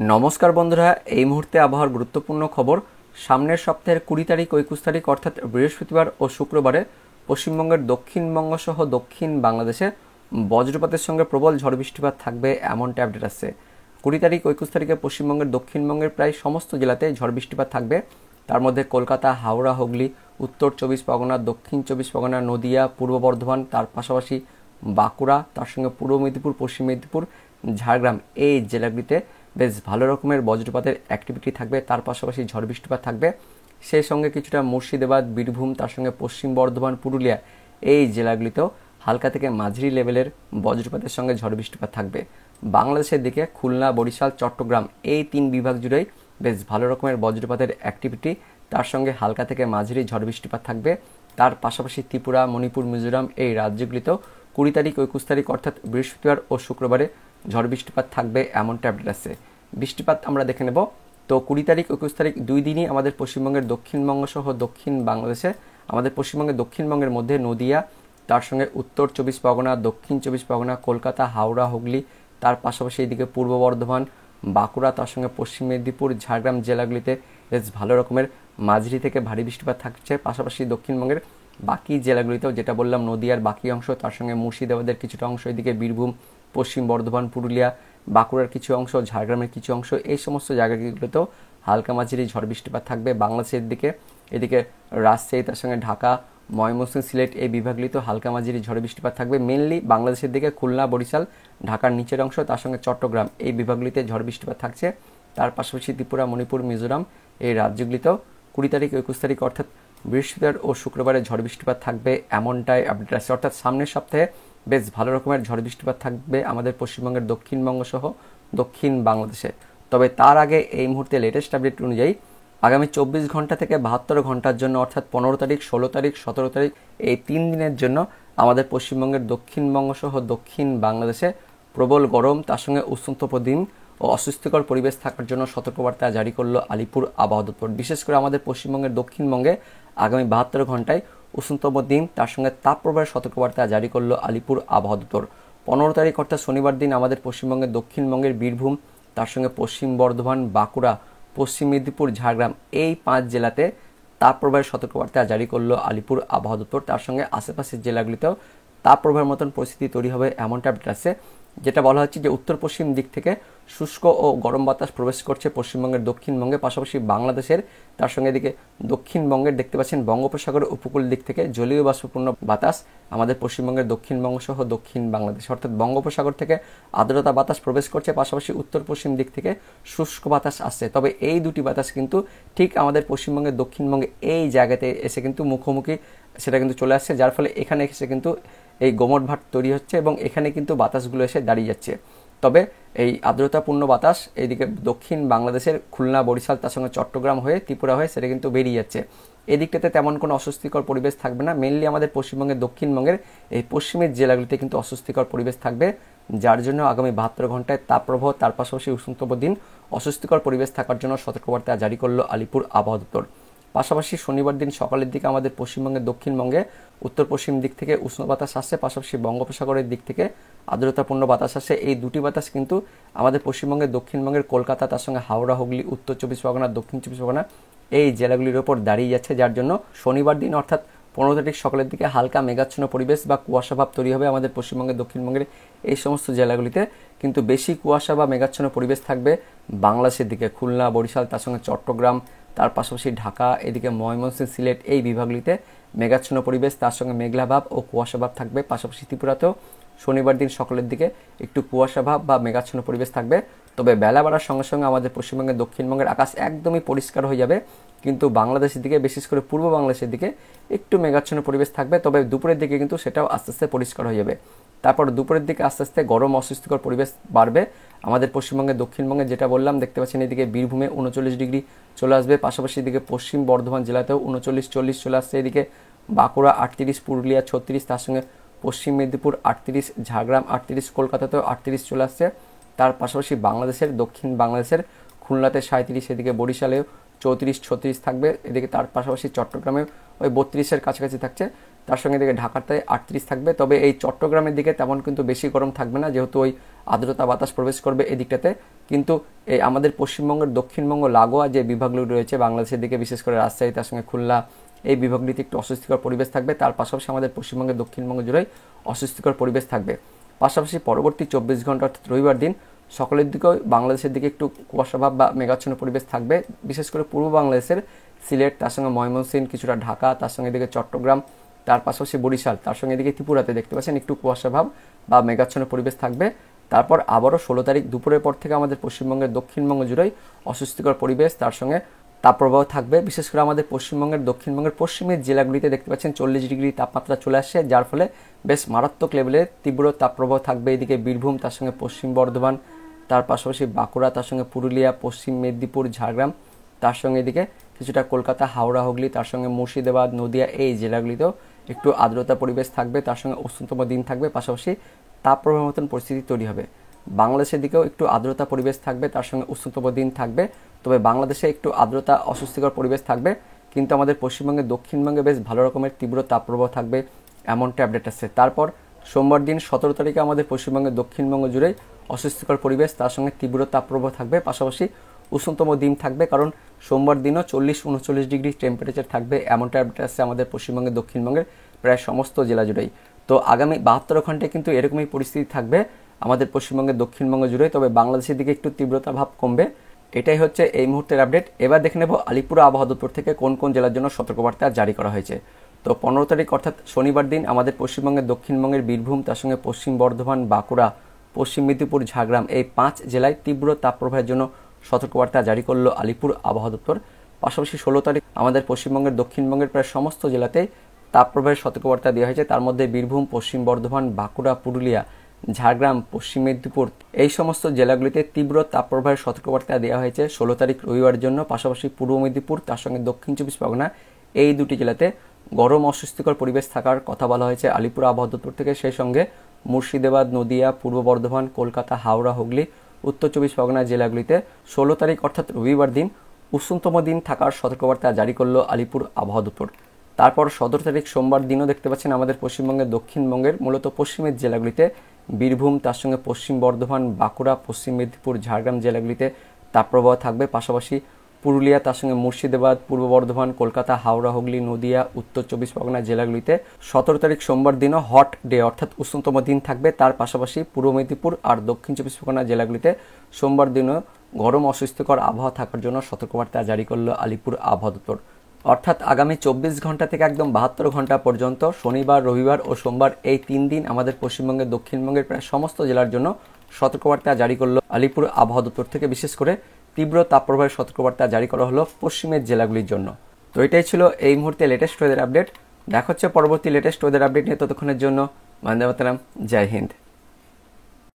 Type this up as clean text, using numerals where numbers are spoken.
নমস্কার বন্ধুরা, এই মুহূর্তে আবহাওয়ার গুরুত্বপূর্ণ খবর। সামনের সপ্তাহের 20 তারিখ ও 21 তারিখ অর্থাৎ বৃহস্পতিবার ও শুক্রবারে পশ্চিমবঙ্গের দক্ষিণবঙ্গ সহ দক্ষিণ বাংলাদেশে বজ্রপাতের সঙ্গে প্রবল ঝড় বৃষ্টিপাত থাকবে এমনটা আপডেট আসছে। 20 তারিখ ও 21 তারিখে পশ্চিমবঙ্গের দক্ষিণবঙ্গের প্রায় সমস্ত জেলাতে ঝড় বৃষ্টিপাত থাকবে। তার মধ্যে কলকাতা, হাওড়া, হুগলি, উত্তর 24 পরগনা, দক্ষিণ 24 পরগনা, নদিয়া, পূর্ব বর্ধমান, তার পাশাপাশি বাঁকুড়া, তার সঙ্গে পূর্ব মেদিনীপুর, পশ্চিম মেদিনীপুর, ঝাড়গ্রাম এই জেলাগুলিতে বেশ ভালো রকমের বজ্রপাতের অ্যাক্টিভিটি থাকবে। তার পাশাপাশি ঝড় বৃষ্টিপাত থাকবে। সেই সঙ্গে কিছুটা মুর্শিদাবাদ, বীরভূম, তার সঙ্গে পশ্চিম বর্ধমান, পুরুলিয়া এই জেলাগুলিতেও হালকা থেকে মাঝারি লেভেলের বজ্রপাতের সঙ্গে ঝড় বৃষ্টিপাত থাকবে। বাংলাদেশের দিকে খুলনা, বরিশাল, চট্টগ্রাম এই 3 বিভাগ জুড়েই বেশ ভালো রকমের বজ্রপাতের অ্যাক্টিভিটি, তার সঙ্গে হালকা থেকে মাঝারি ঝড় বৃষ্টিপাত থাকবে। তার পাশাপাশি ত্রিপুরা, মণিপুর, মিজোরাম এই রাজ্যগুলিতেও 20 তারিখ ও 21 তারিখ অর্থাৎ বৃহস্পতিবার ও শুক্রবারে ঝড় বৃষ্টিপাত থাকবে এমনটা আপডেট আছে। বৃষ্টিপাত আমরা দেখে নেব। তো 20 তারিখ 21 তারিখ 2 দিনই আমাদের পশ্চিমবঙ্গের দক্ষিণবঙ্গ সহ দক্ষিণ বাংলাদেশে আমাদের পশ্চিমবঙ্গের দক্ষিণবঙ্গের মধ্যে নদিয়া, তার সঙ্গে উত্তর 24 পরগনা, দক্ষিণ 24 পরগনা, কলকাতা, হাওড়া, হুগলি, তার পাশাপাশি এদিকে পূর্ব বর্ধমান, বাঁকুড়া, তার সঙ্গে পশ্চিম মেদিনীপুর, ঝাড়গ্রাম জেলাগুলিতে বেশ ভালো রকমের মাঝারি থেকে ভারী বৃষ্টিপাত থাকছে। পাশাপাশি দক্ষিণবঙ্গের বাকি জেলাগুলিতেও যেটা বললাম নদিয়ার বাকি অংশ, তার সঙ্গে মুর্শিদাবাদের কিছুটা অংশ, এদিকে বীরভূম, পশ্চিম বর্ধমান, পুরুলিয়া, বাঁকুড়ার কিছু অংশ, ঝাড়গ্রামের কিছু অংশ এই সমস্ত জায়গাগুলোতেও হালকা মাঝারি ঝড় বৃষ্টিপাত থাকবে। বাংলাদেশের দিকে এদিকে রাজশাহী, তার সঙ্গে ঢাকা, ময়মনসিংহ, সিলেট এই বিভাগগুলিতেও হালকা মাঝারি ঝড় বৃষ্টিপাত থাকবে। মেনলি বাংলাদেশের দিকে খুলনা, বরিশাল, ঢাকার নিচের অংশ, তার সঙ্গে চট্টগ্রাম এই বিভাগগুলিতে ঝড় বৃষ্টিপাত থাকছে। তার পাশাপাশি ত্রিপুরা, মণিপুর, মিজোরাম এই রাজ্যগুলিতেও 20 তারিখ 21 তারিখ অর্থাৎ বৃহস্পতিবার ও শুক্রবারে ঝড় বৃষ্টিপাত থাকবে এমনটাই আপডেট আছে। অর্থাৎ সামনের সপ্তাহে বেশ ভালো রকমের ঝড় বৃষ্টিপাত থাকবে আমাদের পশ্চিমবঙ্গের দক্ষিণবঙ্গ সহ দক্ষিণ বাংলাদেশে। তবে তার আগে এই মুহূর্তে লেটেস্ট আপডেট অনুযায়ী আগামী 24 ঘন্টা থেকে 72 ঘন্টার জন্য অর্থাৎ 15 তারিখ, 16 তারিখ, 17 তারিখ এই 3 দিনের জন্য আমাদের পশ্চিমবঙ্গের দক্ষিণবঙ্গ সহ দক্ষিণ বাংলাদেশে প্রবল গরম, তার সঙ্গে উষ্ণতাপ্রবণ দিন ও অস্বস্তিকর পরিবেশ থাকার জন্য সতর্কবার্তা জারি করলো আলিপুর আবহাওয়া দপ্তর। বিশেষ করে আমাদের পশ্চিমবঙ্গের দক্ষিণবঙ্গে আগামী 72 ঘন্টায় উষ্ণতাপ্রবণ দিন, তার সঙ্গে তাপপ্রবাহের সতর্কবার্তা জারি করলো আলিপুর আবহাওয়া দপ্তর। 15 তারিখ অর্থাৎ শনিবার দিন আমাদের পশ্চিমবঙ্গের দক্ষিণবঙ্গের বীরভূম, তার সঙ্গে পশ্চিম বর্ধমান, বাঁকুড়া, পশ্চিম মেদিনীপুর, ঝাড়গ্রাম এই 5 জেলাতে তাপপ্রবাহের সতর্কবার্তা জারি করলো আলিপুর আবহাওয়া দপ্তর। তার সঙ্গে আশেপাশের জেলাগুলিতেও তাপপ্রবাহের মতন পরিস্থিতি তৈরি হবে এমনটা আপডেট আছে। যেটা বলা হচ্ছে যে উত্তর পশ্চিম দিক থেকে শুষ্ক ও গরম বাতাস প্রবেশ করছে পশ্চিমবঙ্গের দক্ষিণবঙ্গে, পাশাপাশি বাংলাদেশের, তার সঙ্গে এদিকে দক্ষিণবঙ্গের দেখতে পাচ্ছেন বঙ্গোপসাগরের উপকূল দিক থেকে জলীয় বাষ্পপূর্ণ বাতাস আমাদের পশ্চিমবঙ্গের দক্ষিণবঙ্গ সহ দক্ষিণ বাংলাদেশ অর্থাৎ বঙ্গোপসাগর থেকে আর্দ্রতা বাতাস প্রবেশ করছে, পাশাপাশি উত্তর পশ্চিম দিক থেকে শুষ্ক বাতাস আসছে। তবে এই দুটি বাতাস কিন্তু ঠিক আমাদের পশ্চিমবঙ্গের দক্ষিণবঙ্গে এই জায়গাতে এসে কিন্তু মুখোমুখি সেটা কিন্তু চলে আসছে, যার ফলে এখানে এসে কিন্তু এই গোমট ভাট তৈরি হচ্ছে এবং এখানে কিন্তু বাতাসগুলো এসে দাঁড়িয়ে যাচ্ছে। তবে এই আর্দ্রতাপূর্ণ বাতাস এইদিকে দক্ষিণ বাংলাদেশের খুলনা, বরিশাল, তার সঙ্গে চট্টগ্রাম হয়ে ত্রিপুরা হয়ে সেটা কিন্তু বেরিয়ে যাচ্ছে। এদিকটাতে তেমন কোনো অস্বস্তিকর পরিবেশ থাকবে না। মেনলি আমাদের পশ্চিমবঙ্গের দক্ষিণবঙ্গের এই পশ্চিমের জেলাগুলিতে কিন্তু অস্বস্তিকর পরিবেশ থাকবে, যার জন্য আগামী 72 ঘন্টায় তাপপ্রবাহ, তার পাশাপাশি উষ্ণতাপ্রবণ দিন, অস্বস্তিকর পরিবেশ থাকার জন্য সতর্কবার্তা জারি করলো আলিপুর আবহাওয়া দপ্তর। পাশাপাশি শনিবার দিন সকালের দিকে আমাদের পশ্চিমবঙ্গের দক্ষিণবঙ্গে উত্তর পশ্চিম দিক থেকে উষ্ণ বাতাস আসছে, পাশাপাশি বঙ্গোপসাগরের দিক থেকে আর্দ্রতাপূর্ণ বাতাস আসছে। এই দুটি বাতাস কিন্তু আমাদের পশ্চিমবঙ্গের দক্ষিণবঙ্গের কলকাতা, তার সঙ্গে হাওড়া, হুগলি, উত্তর 24 পরগনা, দক্ষিণ 24 পরগনা এই জেলাগুলির ওপর দাঁড়িয়ে যাচ্ছে, যার জন্য শনিবার দিন অর্থাৎ 15 তারিখ সকালের দিকে হালকা মেঘাচ্ছন্ন পরিবেশ বা কুয়াশা ভাব তৈরি হবে আমাদের পশ্চিমবঙ্গের দক্ষিণবঙ্গের এই সমস্ত জেলাগুলিতে। কিন্তু বেশি কুয়াশা বা মেঘাচ্ছন্ন পরিবেশ থাকবে বাংলাদেশের দিকে খুলনা, বরিশাল, তার সঙ্গে চট্টগ্রাম, তার পাশাপাশি ঢাকা, এদিকে ময়মনসিংহ, সিলেট এই বিভাগগুলিতে মেঘাচ্ছন্ন পরিবেশ, তার সঙ্গে মেঘলা ভাব ও কুয়াশা ভাব থাকবে। পাশাপাশি ত্রিপুরাতেও শনিবার দিন সকালের দিকে একটু কুয়াশা ভাব বা মেঘাচ্ছন্ন পরিবেশ থাকবে। তবে বেলা বাড়ার সঙ্গে সঙ্গে আমাদের পশ্চিমবঙ্গের দক্ষিণবঙ্গের আকাশ একদমই পরিষ্কার হয়ে যাবে, কিন্তু বাংলাদেশের দিকে বিশেষ করে পূর্ব বাংলাদেশের দিকে একটু মেঘাচ্ছন্ন পরিবেশ থাকবে। তবে দুপুরের দিকে কিন্তু সেটাও আস্তে আস্তে পরিষ্কার হয়ে যাবে। তারপর দুপুরের দিকে আস্তে আস্তে গরম অস্বস্তিকর পরিবেশ বাড়বে আমাদের পশ্চিমবঙ্গের দক্ষিণবঙ্গে, যেটা বললাম দেখতে পাচ্ছেন এদিকে বীরভূমে 39 ডিগ্রি চলে আসবে, পাশাপাশি এদিকে পশ্চিম বর্ধমান জেলাতেও 39-40 চলে আসছে, এদিকে বাঁকুড়া 38, পুরুলিয়া 36, তার সঙ্গে পশ্চিম মেদিনীপুর 38, ঝাড়গ্রাম 38, কলকাতাতেও 38 চলে আসছে। তার পাশাপাশি বাংলাদেশের দক্ষিণ বাংলাদেশের খুলনাতে 37, এদিকে বরিশালেও 34-36 থাকবে। এদিকে তার পাশাপাশি চট্টগ্রামে ওই 32-এর কাছাকাছি থাকছে। তার সঙ্গে এদিকে ঢাকাতে 38 থাকবে। তবে এই চট্টগ্রামের দিকে তেমন কিন্তু বেশি গরম থাকবে না, যেহেতু ওই আর্দ্রতা বাতাস প্রবেশ করবে এই দিকটাতে। কিন্তু এই আমাদের পশ্চিমবঙ্গের দক্ষিণবঙ্গ লাগোয়া যে বিভাগগুলো রয়েছে বাংলাদেশের দিকে, বিশেষ করে রাজশাহী, তার সঙ্গে খুলনা, এই বিভাগগুলিতে একটু অস্বস্তিকর পরিবেশ থাকবে। তার পাশাপাশি আমাদের পশ্চিমবঙ্গের দক্ষিণবঙ্গ জুড়েই অস্বস্তিকর পরিবেশ থাকবে। পাশাপাশি পরবর্তী 24 ঘন্টা অর্থাৎ রবিবার দিন সকলের দিকেও বাংলাদেশের দিকে একটু কুয়াশাভাব বা মেঘাচ্ছন্ন পরিবেশ থাকবে। বিশেষ করে পূর্ব বাংলাদেশের সিলেট, তার সঙ্গে ময়মনসিংহ, কিছুটা ঢাকা, তার সঙ্গে এদিকে চট্টগ্রাম, তার পাশাপাশি বরিশাল, তার সঙ্গে এদিকে ত্রিপুরাতে দেখতে পাচ্ছেন একটু কুয়াশাভাব বা মেঘাচ্ছন্ন পরিবেশ থাকবে। তারপর আবারও 16 তারিখ দুপুরের পর থেকে আমাদের পশ্চিমবঙ্গের দক্ষিণবঙ্গ জুড়েই অস্বস্তিকর পরিবেশ, তার সঙ্গে তাপপ্রবাহ থাকবে। বিশেষ করে আমাদের পশ্চিমবঙ্গের দক্ষিণবঙ্গের পশ্চিমের জেলাগুলিতে দেখতে পাচ্ছেন 40 ডিগ্রি তাপমাত্রা চলে আসছে, যার ফলে বেশ মারাত্মক লেভেলের তীব্র তাপপ্রবাহ থাকবে। এদিকে বীরভূম, তার সঙ্গে পশ্চিম বর্ধমান, তার পাশাপাশি বাঁকুড়া, তার সঙ্গে পুরুলিয়া, পশ্চিম মেদিনীপুর, ঝাড়গ্রাম, তার সঙ্গে এদিকে কিছুটা কলকাতা, হাওড়া, হুগলি, তার সঙ্গে মুর্শিদাবাদ, নদিয়া, এই জেলাগুলিতেও একটু আর্দ্রতা পরিবেশ থাকবে। তার সঙ্গে উষ্ণতম দিন থাকবে, পাশাপাশি তাপপ্রবাহের মতন পরিস্থিতি তৈরি হবে। বাংলাদেশের দিকেও একটু আর্দ্রতা পরিবেশ থাকবে, তার সঙ্গে উষ্ণতম দিন থাকবে। তবে বাংলাদেশে একটু আর্দ্রতা অস্বস্তিকর পরিবেশ থাকবে, কিন্তু আমাদের পশ্চিমবঙ্গে দক্ষিণবঙ্গে বেশ ভালো রকমের তীব্র তাপপ্রবাহ থাকবে, এমনটা আপডেট আসছে। তারপর সোমবার দিন 17 তারিখে আমাদের পশ্চিমবঙ্গের দক্ষিণবঙ্গ জুড়েই অস্বস্তিকর পরিবেশ, তার সঙ্গে তীব্র তাপপ্রবাহ থাকবে, পাশাপাশি উষ্ণতম দিন থাকবে। কারণ সোমবার দিনও 40-39 ডিগ্রি টেম্পারেচার থাকবে, এমনটা আপডেট আসছে আমাদের পশ্চিমবঙ্গের দক্ষিণবঙ্গের প্রায় সমস্ত জেলা জুড়েই। তো আগামী 72 ঘন্টায় কিন্তু এরকমই পরিস্থিতি থাকবে আমাদের পশ্চিমবঙ্গের দক্ষিণবঙ্গ জুড়ে। তবে বাংলাদেশের দিকে একটু তীব্রতা ভাব কমবে। এটাই হচ্ছে এই মুহূর্তের আপডেট। এবার দেখে নেব আলিপুর আবহাওয়া দপ্তর থেকে কোন কোন জেলার জন্য সতর্কবার্তা জারি করা হয়েছে। তো 15 তারিখ অর্থাৎ শনিবার দিন আমাদের পশ্চিমবঙ্গের দক্ষিণবঙ্গের বীরভূম, তার সঙ্গে পশ্চিম বর্ধমান, বাঁকুড়া, পশ্চিম মেদিনীপুর, ঝাড়গ্রাম, এই 5 জেলায় তীব্র তাপপ্রবাহের জন্য সতর্কবার্তা জারি করলো আলিপুর আবহাওয়া দপ্তর। পাশাপাশি 16 তারিখ আমাদের পশ্চিমবঙ্গের দক্ষিণবঙ্গের প্রায় সমস্ত জেলাতেই তাপপ্রবাহের সতর্কবার্তা দেওয়া হয়েছে। তার মধ্যে বীরভূম, পশ্চিম বর্ধমান, বাঁকুড়া, পুরুলিয়া, ঝাড়গ্রাম, পশ্চিম মেদিনীপুর, এই সমস্ত জেলাগুলিতে তীব্র তাপপ্রবাহের সতর্কবার্তা দেওয়া হয়েছে 16 তারিখ রবিবারের জন্য। পাশাপাশি পূর্ব মেদিনীপুর, তার সঙ্গে দক্ষিণ 24 পরগনা, এই দুটি জেলাতে গরম অস্বস্তিকর পরিবেশ থাকার কথা বলা হয়েছে আলিপুর আবহাওয়া দপ্তর থেকে। সেই সঙ্গে মুর্শিদাবাদ, নদিয়া, পূর্ব বর্ধমান, কলকাতা, হাওড়া, হুগলি, উত্তর 24 পরগনা জেলাগুলিতে 16 তারিখ অর্থাৎ রবিবার দিন উষ্ণতম দিন থাকার সতর্কবার্তা জারি করলো আলিপুর আবহাওয়া দপ্তর। তারপর 17 তারিখ সোমবার দিনও দেখতে পাচ্ছেন আমাদের পশ্চিমবঙ্গের দক্ষিণবঙ্গের মূলত পশ্চিমের জেলাগুলিতে বীরভূম, তার সঙ্গে পশ্চিম বর্ধমান, বাঁকুড়া, পশ্চিম মেদিনীপুর, ঝাড়গ্রাম জেলাগুলিতে তাপপ্রবাহ থাকবে। পাশাপাশি পুরুলিয়া, তার সঙ্গে মুর্শিদাবাদ, পূর্ব বর্ধমান, কলকাতা, হাওড়া, হুগলি, নদিয়া, উত্তর 24 পরগনা জেলাগুলিতে 17 তারিখ সোমবার দিনও হট ডে অর্থাৎ উষ্ণতম দিন থাকবে। তার পাশাপাশি পূর্ব মেদিনীপুর আর দক্ষিণ 24 পরগনা জেলাগুলিতে সোমবার দিনও গরম অস্বস্তিকর আবহাওয়া থাকার জন্য সতর্কবার্তা জারি করলো আলিপুর আবহাওয়া দপ্তর। অর্থাৎ আগামী 24 ঘন্টা থেকে একদম 72 ঘন্টা পর্যন্ত শনিবার, রবিবার ও সোমবার, এই 3 দিন আমাদের পশ্চিমবঙ্গের দক্ষিণবঙ্গের প্রায় সমস্ত জেলার জন্য সতর্কবার্তা জারি করলো আলিপুর আবহাওয়া দপ্তর থেকে। বিশেষ করে তীব্র তাপপ্রবাহের সতর্কবার্তা জারি করা হলো পশ্চিমের জেলাগুলির জন্য। তো এটাই ছিল এই মুহূর্তে লেটেস্ট ওয়েদার আপডেট। দেখা হচ্ছে পরবর্তী লেটেস্ট ওয়েদার আপডেট নিয়ে। ততক্ষণের জন্য বন্দে মাতরম, জয় হিন্দ।